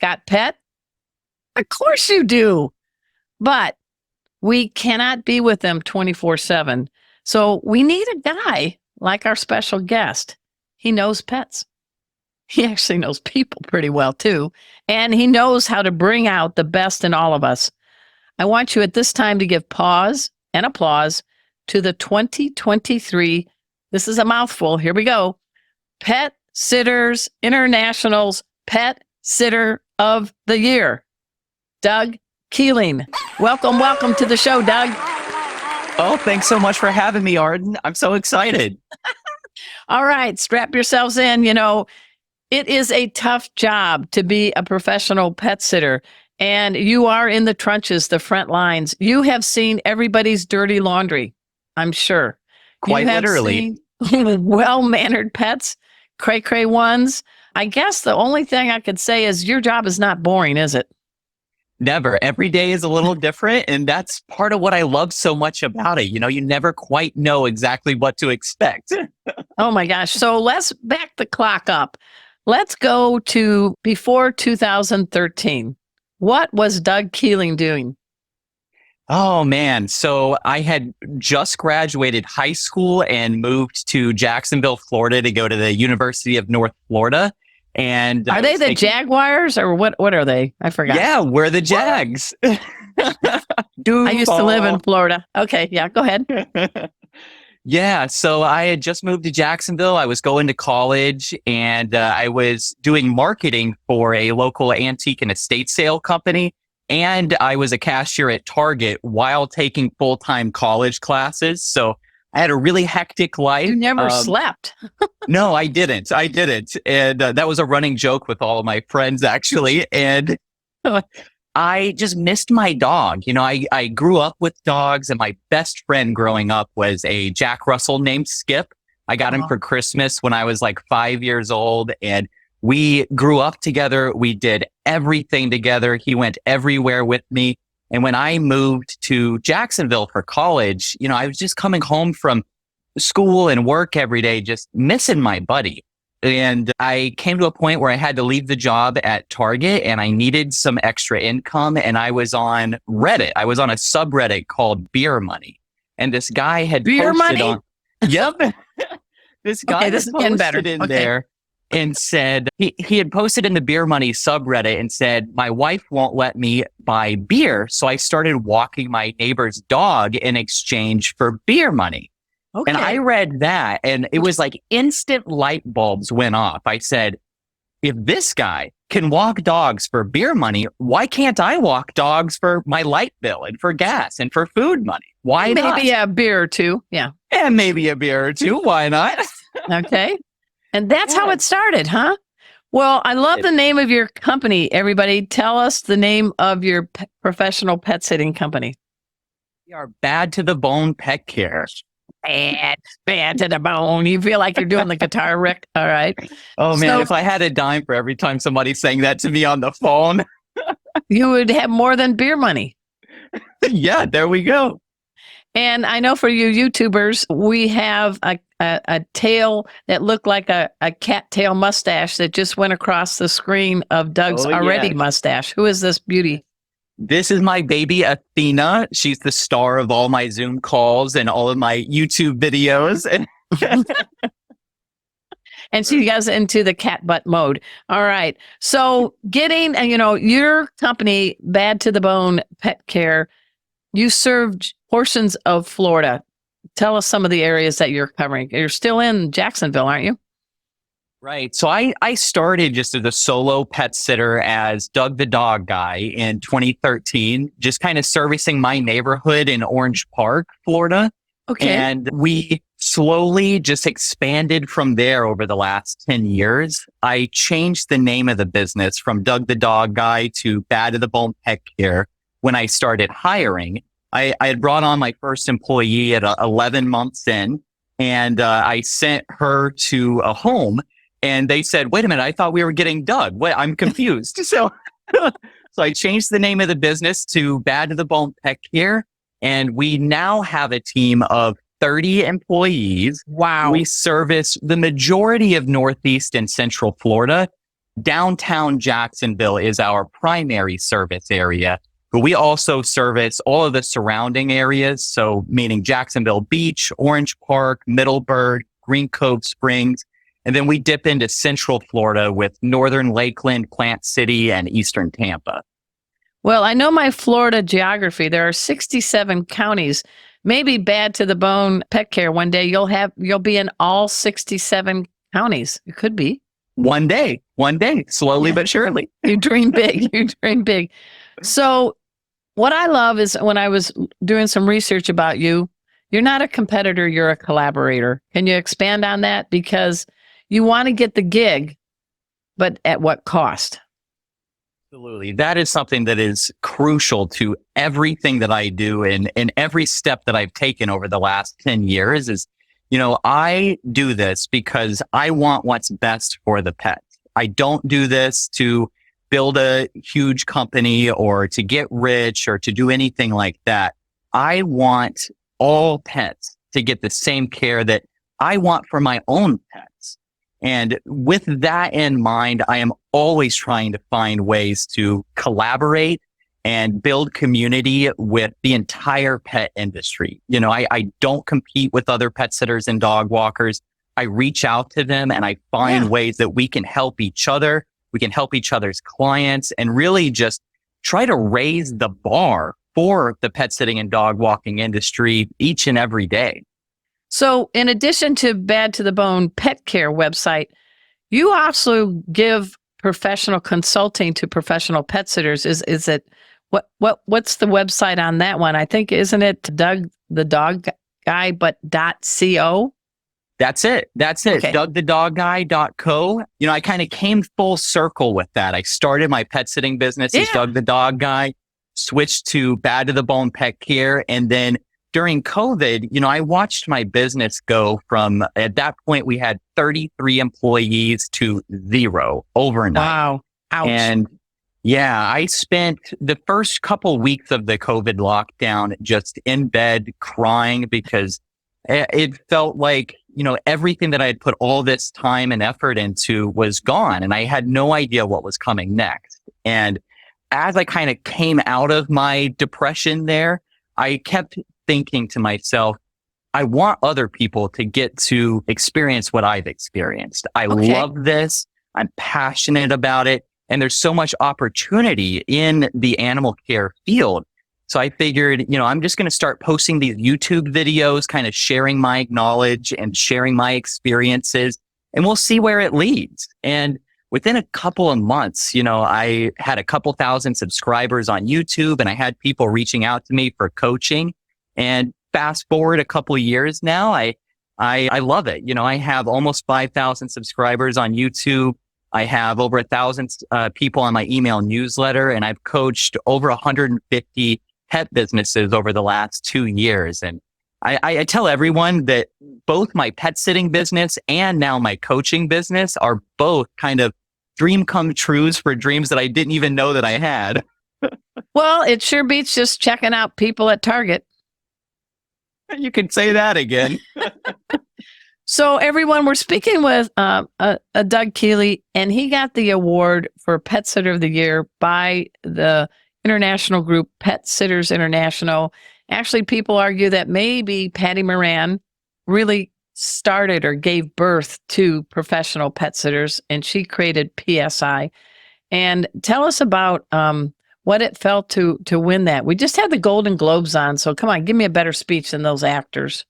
Got pet? Of course you do. But we cannot be with them 24/7. So we need a guy like our special guest. He knows pets. He actually knows people pretty well too. And he knows how to bring out the best in all of us. I want you at this time to give pause and applause to the 2023, this is a mouthful, here we go, Pet Sitters International's Pet Sitter of the Year, Doug Keeling. Welcome to the show, Doug. Oh, thanks so much for having me, Arden. I'm so excited. All right, strap yourselves in. You know, it is a tough job to be a professional pet sitter, and you are in the trenches, the front lines. You have seen everybody's dirty laundry, I'm sure. Quite literally. Well-mannered pets, cray-cray ones. I guess the only thing I could say is your job is not boring, is it? Never. Every day is a little different. And that's part of what I love so much about it. You know, you never quite know exactly what to expect. Oh my gosh. So let's back the clock up. Let's go to before 2013. What was Doug Keeling doing? Oh, man. So I had just graduated high school and moved to Jacksonville, Florida to go to the University of North Florida. And are they the Jaguars or what are they? I forgot. Yeah, we're the Jags. I used to live in Florida. Okay, yeah, go ahead. Yeah, so I had just moved to Jacksonville. I was going to college and I was doing marketing for a local antique and estate sale company. And I was a cashier at Target while taking full-time college classes. So I had a really hectic life. You never slept. No, I didn't. And that was a running joke with all of my friends, actually. And I just missed my dog. You know, I grew up with dogs, and my best friend growing up was a Jack Russell named Skip. I got him for Christmas when I was like 5 years old, and we grew up together. We did everything together. He went everywhere with me. And when I moved to Jacksonville for college, you know, I was just coming home from school and work every day, just missing my buddy. And I came to a point where I had to leave the job at Target and I needed some extra income. And I was on Reddit. I was on a subreddit called Beer Money. And this guy had Beer posted Money? on, yep. This guy this is getting better. in there and said, he had posted in the Beer Money subreddit and said, my wife won't let me buy beer. So I started walking my neighbor's dog in exchange for beer money. Okay. And I read that and it was like instant light bulbs went off. I said, if this guy can walk dogs for beer money, why can't I walk dogs for my light bill and for gas and for food money? Why not? Maybe a beer or two. Yeah. And maybe a beer or two. Why not? Okay. And that's how it started, huh? Well, I love the name of your company. Everybody, tell us the name of your professional pet sitting company. We are Bad to the Bone Pet Care. Bad to the bone. You feel like you're doing the guitar, Rick? All right. Oh, man, if I had a dime for every time somebody sang that to me on the phone. You would have more than beer money. Yeah, there we go. And I know for you YouTubers, we have a tail that looked like a cattail mustache that just went across the screen of Doug's already mustache. Who is this beauty? This is my baby Athena. She's the star of all my Zoom calls and all of my YouTube videos. And she goes into the cat butt mode. All right. So getting, your company, Bad to the Bone Pet Care, you served portions of Florida. Tell us some of the areas that you're covering. You're still in Jacksonville, aren't you? Right. So I started just as a solo pet sitter as Doug the Dog Guy in 2013, just kind of servicing my neighborhood in Orange Park, Florida. Okay. And we slowly just expanded from there over the last 10 years. I changed the name of the business from Doug the Dog Guy to Bad to the Bone Pet Care when I started hiring. I had brought on my first employee at 11 months in, and I sent her to a home. And they said, wait a minute, I thought we were getting Doug. Wait, I'm confused. So I changed the name of the business to Bad to the Bone Pet Care. And we now have a team of 30 employees. Wow. We service the majority of Northeast and Central Florida. downtown Jacksonville is our primary service area, but we also service all of the surrounding areas. So meaning Jacksonville Beach, Orange Park, Middleburg, Green Cove Springs. And then we dip into Central Florida with Northern Lakeland, Plant City, and Eastern Tampa. Well, I know my Florida geography. There are 67 counties. Maybe Bad to the Bone Pet Care one day you'll be in all 67 counties. It could be. One day, slowly but surely. You dream big. You dream big. So what I love is when I was doing some research about you, you're not a competitor, you're a collaborator. Can you expand on that? Because you want to get the gig, but at what cost? Absolutely. That is something that is crucial to everything that I do and every step that I've taken over the last 10 years is, I do this because I want what's best for the pet. I don't do this to build a huge company or to get rich or to do anything like that. I want all pets to get the same care that I want for my own pets. And with that in mind, I am always trying to find ways to collaborate and build community with the entire pet industry. I don't compete with other pet sitters and dog walkers. I reach out to them and I find ways that we can help each other. We can help each other's clients and really just try to raise the bar for the pet sitting and dog walking industry each and every day. So in addition to Bad to the Bone Pet Care website, you also give professional consulting to professional pet sitters. Is it what's the website on that one? I think, isn't it Doug the Dog Guy .co? That's it. Okay. DougTheDogGuy.co. I kind of came full circle with that. I started my pet sitting business as Doug the Dog Guy, switched to Bad to the Bone Pet Care, and then during COVID, I watched my business go from, at that point, we had 33 employees to 0 overnight. Wow. Ouch. And I spent the first couple weeks of the COVID lockdown just in bed crying because it felt like, everything that I had put all this time and effort into was gone. And I had no idea what was coming next. And as I kind of came out of my depression there, I kept thinking to myself, I want other people to get to experience what I've experienced. I love this. I'm passionate about it. And there's so much opportunity in the animal care field. So I figured, I'm just going to start posting these YouTube videos, kind of sharing my knowledge and sharing my experiences, and we'll see where it leads. And within a couple of months, I had a couple thousand subscribers on YouTube and I had people reaching out to me for coaching. And fast forward a couple of years now, I love it. I have almost 5,000 subscribers on YouTube. I have over 1,000 people on my email newsletter, and I've coached over 150 pet businesses over the last 2 years. And I tell everyone that both my pet sitting business and now my coaching business are both kind of dream come trues for dreams that I didn't even know that I had. Well, it sure beats just checking out people at Target. You can say that again. So everyone, we're speaking with Doug Keeley, and he got the award for Pet Sitter of the Year by the international group Pet Sitters International. Actually, people argue that maybe Patty Moran really started or gave birth to professional pet sitters, and she created PSI. And tell us about what it felt to win that. We just had the Golden Globes on, so come on, give me a better speech than those actors.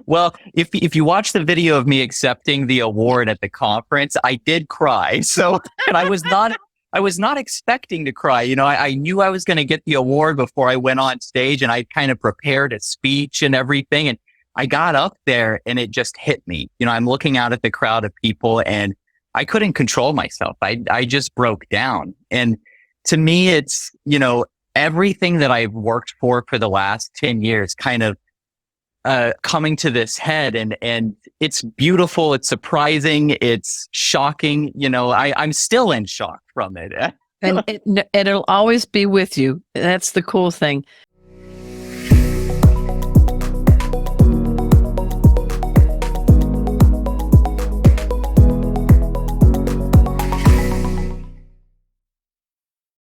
Well, if you watch the video of me accepting the award at the conference, I did cry. So, and I was not expecting to cry. I knew I was going to get the award before I went on stage, and I kind of prepared a speech and everything. And I got up there and it just hit me. I'm looking out at the crowd of people and I couldn't control myself. I just broke down. And to me, it's, everything that I've worked for the last 10 years kind of coming to this head, and it's beautiful. It's surprising. It's shocking. I'm still in shock from it. And it'll always be with you. That's the cool thing.